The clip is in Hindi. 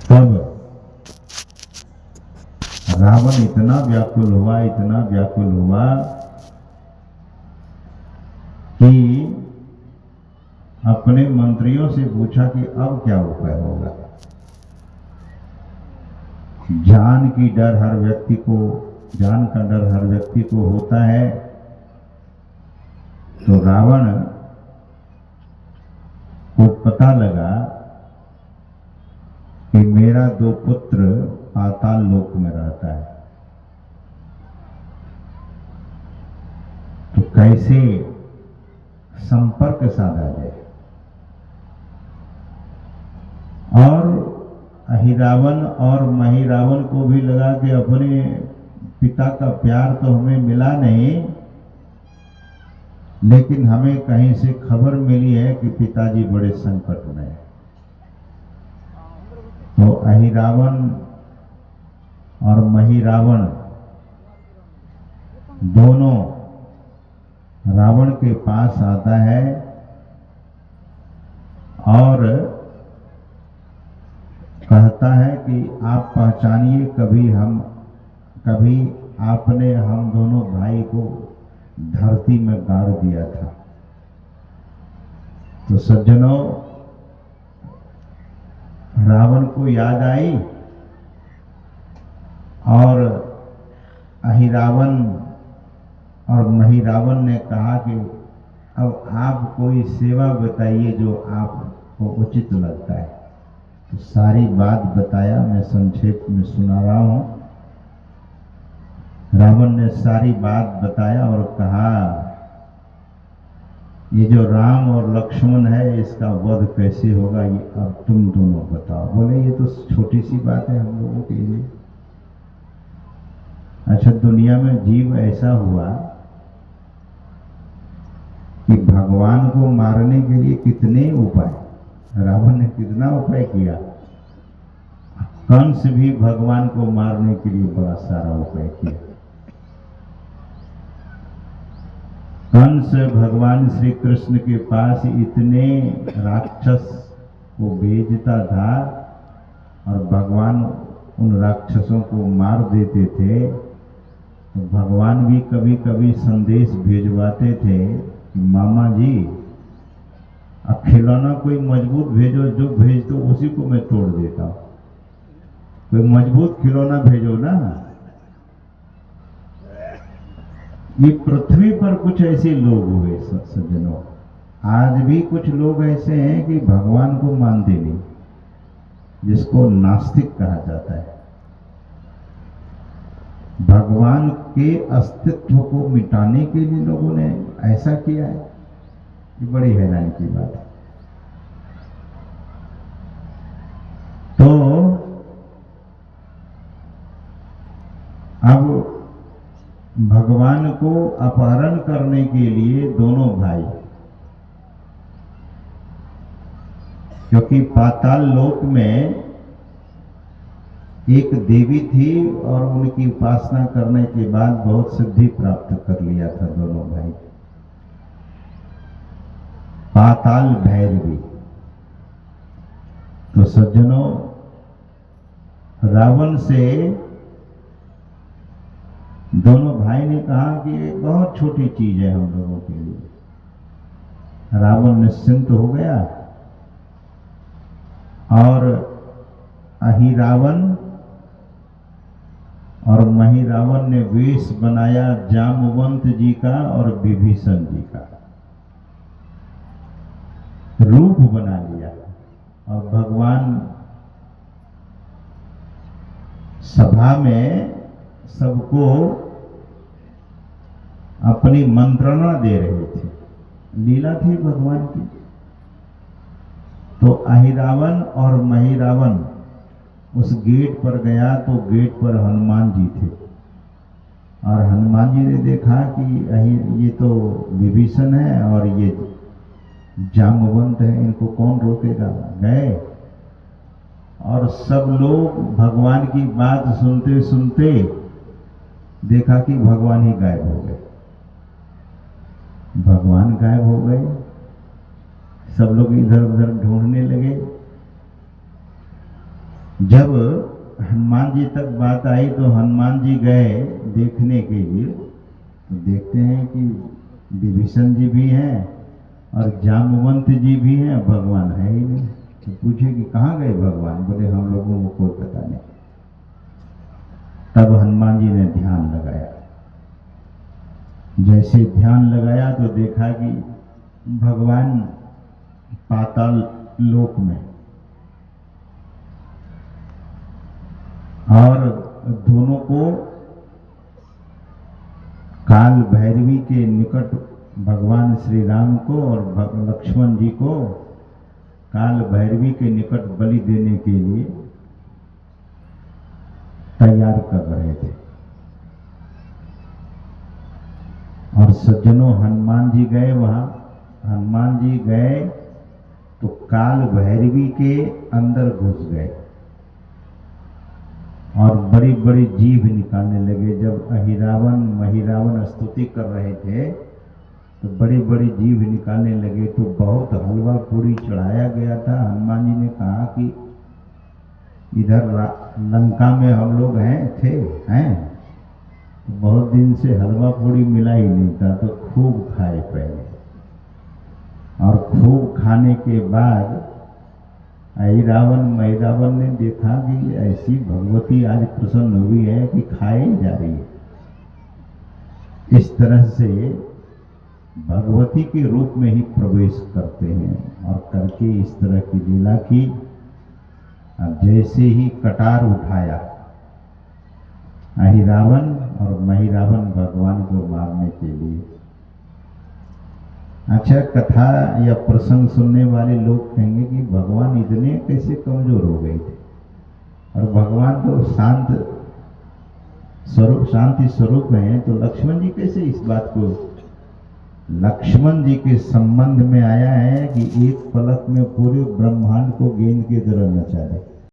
तब रावण इतना व्याकुल हुआ कि अपने मंत्रियों से पूछा कि अब क्या उपाय होगा। जान का डर हर व्यक्ति को होता है। तो रावण को पता लगा कि मेरा 2 पुत्र पाताल लोक में रहता है, तो कैसे संपर्क साधा जाए। और अहिरावण और महिरावण को भी लगा कि अपने पिता का प्यार तो हमें मिला नहीं, लेकिन हमें कहीं से खबर मिली है कि पिताजी बड़े संकट में हैं। तो अहिरावण और महिरावण दोनों रावण के पास आता है और कहता है कि आप पहचानिए, कभी आपने हम दोनों भाई को धरती में गाड़ दिया था। तो सज्जनों, रावण को याद आई और अहिरावण और महिरावण ने कहा कि अब आप कोई सेवा बताइए जो आपको उचित लगता है। तो सारी बात बताया, मैं संक्षेप में सुना रहा हूं। रावण ने सारी बात बताया और कहा, ये जो राम और लक्ष्मण है इसका वध कैसे होगा, ये अब तुम दोनों बताओ। बोले ये तो छोटी सी बात है हम लोगों के लिए। अच्छा, दुनिया में जीव ऐसा हुआ कि भगवान को मारने के लिए कितने उपाय, रावण ने कितना उपाय किया। कंस भी भगवान को मारने के लिए बड़ा सारा उपाय किया। कंस भगवान श्री कृष्ण के पास इतने राक्षस को भेजता था और भगवान उन राक्षसों को मार देते थे। तो भगवान भी कभी कभी संदेश भेजवाते थे कि मामा जी, अब खिलौना कोई मजबूत भेजो, जो भेज दो उसी को मैं तोड़ देता हूं। कोई मजबूत खिलौना भेजो ना। ये पृथ्वी पर कुछ ऐसे लोग हुए सज्जनों, आज भी कुछ लोग ऐसे हैं कि भगवान को मानते नहीं, जिसको नास्तिक कहा जाता है। भगवान के अस्तित्व को मिटाने के लिए लोगों ने ऐसा किया है। ये बड़ी हैरानी की बात है। तो अब भगवान को अपहरण करने के लिए दोनों भाई, क्योंकि पाताल लोक में एक देवी थी और उनकी उपासना करने के बाद बहुत सिद्धि प्राप्त कर लिया था दोनों भाई, पाताल भैरवी। तो सज्जनों, रावण से दोनों भाई ने कहा कि ये बहुत छोटी चीज है हम लोगों के लिए। रावण निश्चिंत हो गया और अहिरावण और महिरावण ने वेश बनाया जामवंत जी का और विभीषण जी का, रूप बना लिया और भगवान सभा में सबको अपनी मंत्रणा दे रहे थे। लीला थी भगवान की। तो अहिरावण और महिरावण उस गेट पर गया तो गेट पर हनुमान जी थे और हनुमान जी ने देखा कि ये तो विभीषण है और ये जामवंत है, इनको कौन रोकेगा। गए और सब लोग भगवान की बात सुनते सुनते देखा कि भगवान ही गायब हो गए। भगवान गायब हो गए, सब लोग इधर उधर ढूंढने लगे जब हनुमान जी तक बात आई तो हनुमान जी गए देखने के लिए, तो देखते हैं कि विभीषण जी भी हैं और जामवंत जी भी हैं, भगवान है ही नहीं। तो पूछे कि कहाँ गए भगवान? बोले हम लोगों को कोई पता नहीं। तब हनुमान जी ने ध्यान लगाया। जैसे ध्यान लगाया तो देखा कि भगवान पाताल लोक में, और दोनों को काल भैरवी के निकट, भगवान श्री राम को और लक्ष्मण जी को काल भैरवी के निकट बलि देने के लिए तैयार कर रहे थे। और सज्जनों, हनुमान जी गए वहां। हनुमान जी गए तो काल भैरवी के अंदर घुस गए और बड़ी बड़ी जीभ निकालने लगे। जब अहिरावण महिरावण स्तुति कर रहे थे तो बड़ी बड़ी जीभ निकालने लगे। तो बहुत हलवा पूरी चढ़ाया गया था। हनुमान जी ने कहा कि इधर लंका में हम लोग हैं तो बहुत दिन से हलवा पूरी मिला ही नहीं था, तो खूब खाए पहले। और खूब खाने के बाद अहिरावण महिरावण ने देखा कि ऐसी भगवती आज प्रसन्न हुई है कि खाए जा रही है। इस तरह से भगवती के रूप में ही प्रवेश करते हैं और करके इस तरह की लीला की। जैसे ही कटार उठाया अहिरावण और महिरावण भगवान को मारने के लिए। अच्छा, कथा या प्रसंग सुनने वाले लोग कहेंगे कि भगवान इतने कैसे कमजोर हो गए थे, और भगवान तो शांति स्वरूप हैं, तो लक्ष्मण जी कैसे इस बात को? लक्ष्मण जी के संबंध में आया है कि एक पलक में पूरे ब्रह्मांड को गेंद की तरह नचा दे।